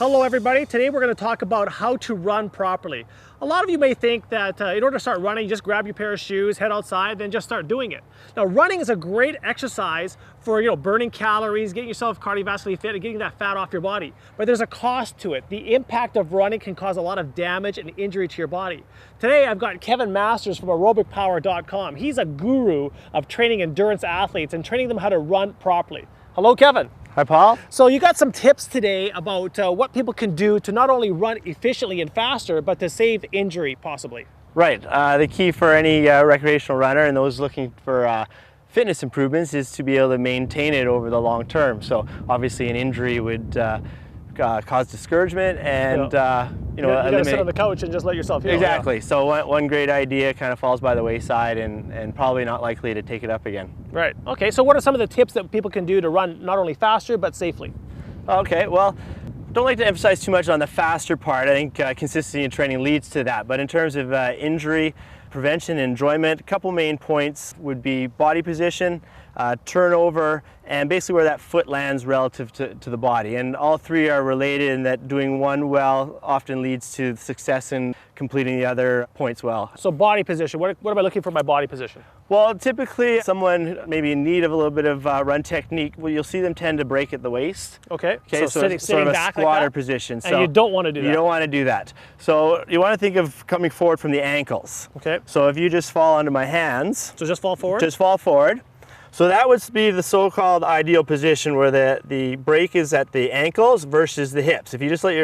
Hello everybody, today we're going to talk about how to run properly. A lot of you may think that in order to start running, you just grab your pair of shoes, head outside, then just start doing it. Now running is a great exercise for burning calories, getting yourself cardiovascularly fit and getting that fat off your body. But there's a cost to it. The impact of running can cause a lot of damage and injury to your body. Today I've got Kevin Masters from aerobicpower.com. He's a guru of training endurance athletes and training them how to run properly. Hello Kevin. Hi, Paul. So you got some tips today about what people can do to not only run efficiently and faster, but to save injury possibly. Right. The key for any recreational runner and those looking for fitness improvements is to be able to maintain it over the long term. So obviously an injury would cause discouragement and you gotta sit on the couch and just let yourself heal. Exactly. Yeah. So one great idea kind of falls by the wayside and probably not likely to take it up again. Right. Okay. So what are some of the tips that people can do to run not only faster but safely? Okay. Well, don't like to emphasize too much on the faster part. I think consistency in training leads to that. But in terms of injury prevention and enjoyment, a couple main points would be body position, turnover, and basically where that foot lands relative to the body. And all three are related in that doing one well often leads to success in completing the other points well. So body position, what am I looking for my body position? Well, typically someone maybe in need of a little bit of run technique, well, you'll see them tend to break at the waist. Okay, so sitting sort of a back squatter like position. And you don't want to do that. You don't want to do that. So you want to think of coming forward from the ankles. Okay. So if you just fall onto my hands. So just fall forward? Just fall forward. So that would be the so-called ideal position where the break is at the ankles versus the hips. If you just let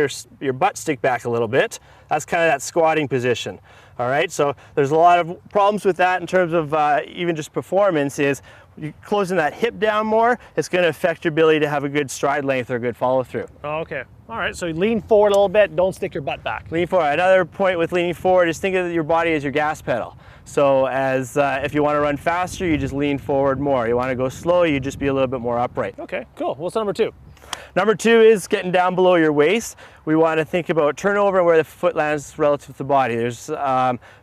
your butt stick back a little bit, that's kind of that squatting position. All right, so there's a lot of problems with that in terms of even just performance is you're closing that hip down more, it's going to affect your ability to have a good stride length or a good follow through. Oh, okay. All right, so lean forward a little bit, don't stick your butt back. Lean forward. Another point with leaning forward is think of your body as your gas pedal. So as if you want to run faster, you just lean forward more. You want to go slow, you just be a little bit more upright. Okay, cool. What's number two? Number two is getting down below your waist. We want to think about turnover and where the foot lands relative to the body. There's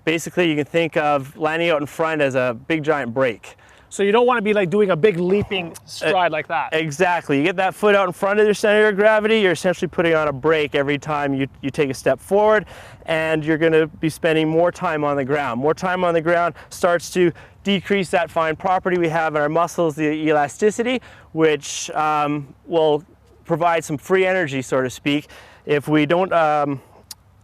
basically you can think of landing out in front as a big giant brake. So you don't want to be like doing a big leaping stride like that. Exactly. You get that foot out in front of your center of gravity, you're essentially putting on a brake every time you take a step forward, and you're going to be spending more time on the ground. More time on the ground starts to decrease that fine property we have in our muscles, the elasticity, which will provide some free energy, so to speak. If we don't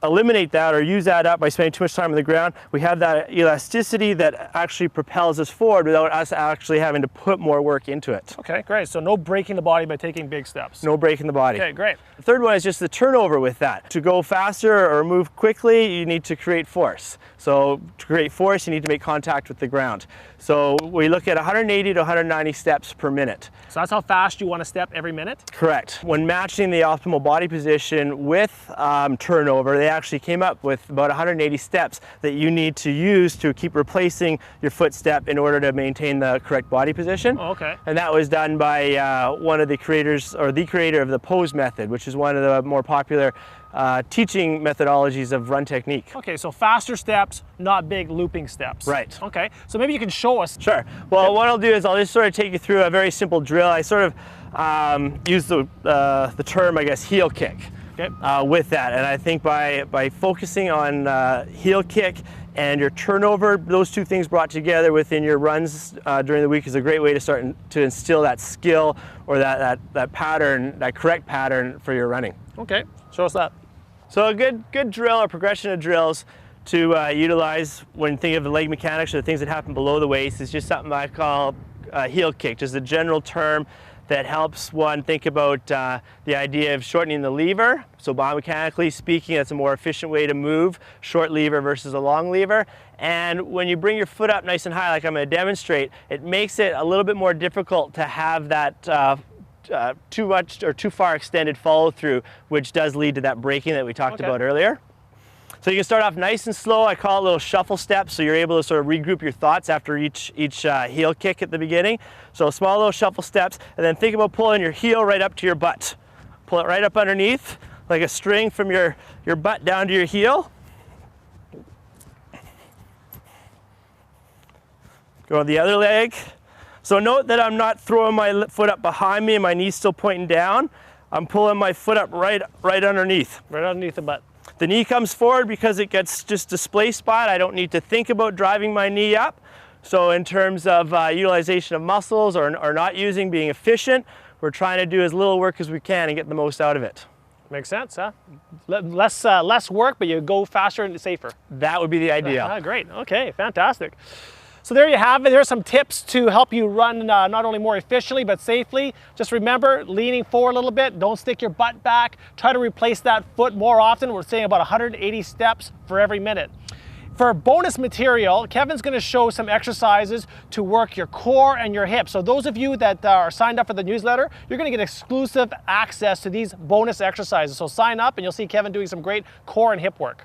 eliminate that or use that up by spending too much time on the ground, we have that elasticity that actually propels us forward without us actually having to put more work into it. Okay, great. So no breaking the body by taking big steps. No breaking the body. Okay, great. The third one is just the turnover with that. To go faster or move quickly, you need to create force. So to create force, you need to make contact with the ground. So we look at 180 to 190 steps per minute. So that's how fast you want to step every minute? Correct. When matching the optimal body position with turnover, they actually came up with about 180 steps that you need to use to keep replacing your footstep in order to maintain the correct body position. Oh, okay. And that was done by one of the creators, or the creator of the pose method, which is one of the more popular teaching methodologies of run technique. Okay, so faster steps, not big looping steps. Right. Okay, so maybe you can show us. Sure. Well, what I'll do is I'll just sort of take you through a very simple drill. I sort of use the term, I guess, heel kick. Okay. With that, and I think by focusing on heel kick and your turnover, those two things brought together within your runs during the week is a great way to start to instill that skill or that pattern, that correct pattern for your running. Okay, show us that. So a good drill or progression of drills to utilize when thinking of the leg mechanics or the things that happen below the waist is just something I call heel kick, just a general term that helps one think about the idea of shortening the lever. So biomechanically speaking, that's a more efficient way to move, short lever versus a long lever. And when you bring your foot up nice and high, like I'm going to demonstrate, it makes it a little bit more difficult to have that too much or too far extended follow through, which does lead to that braking that we talked about earlier. So you can start off nice and slow. I call it little shuffle steps, so you're able to sort of regroup your thoughts after each heel kick at the beginning. So small little shuffle steps, and then think about pulling your heel right up to your butt. Pull it right up underneath, like a string from your butt down to your heel. Go on the other leg. So note that I'm not throwing my foot up behind me and my knee's still pointing down. I'm pulling my foot up right underneath. Right underneath the butt. The knee comes forward because it gets just displaced by it. I don't need to think about driving my knee up. So in terms of utilization of muscles or not using, being efficient, we're trying to do as little work as we can and get the most out of it. Makes sense, huh? Less work, but you go faster and safer. That would be the idea. Great, okay, fantastic. So there you have it. There are some tips to help you run not only more efficiently, but safely. Just remember, leaning forward a little bit, don't stick your butt back. Try to replace that foot more often. We're saying about 180 steps for every minute. For bonus material, Kevin's going to show some exercises to work your core and your hips. So those of you that are signed up for the newsletter, you're going to get exclusive access to these bonus exercises. So sign up and you'll see Kevin doing some great core and hip work.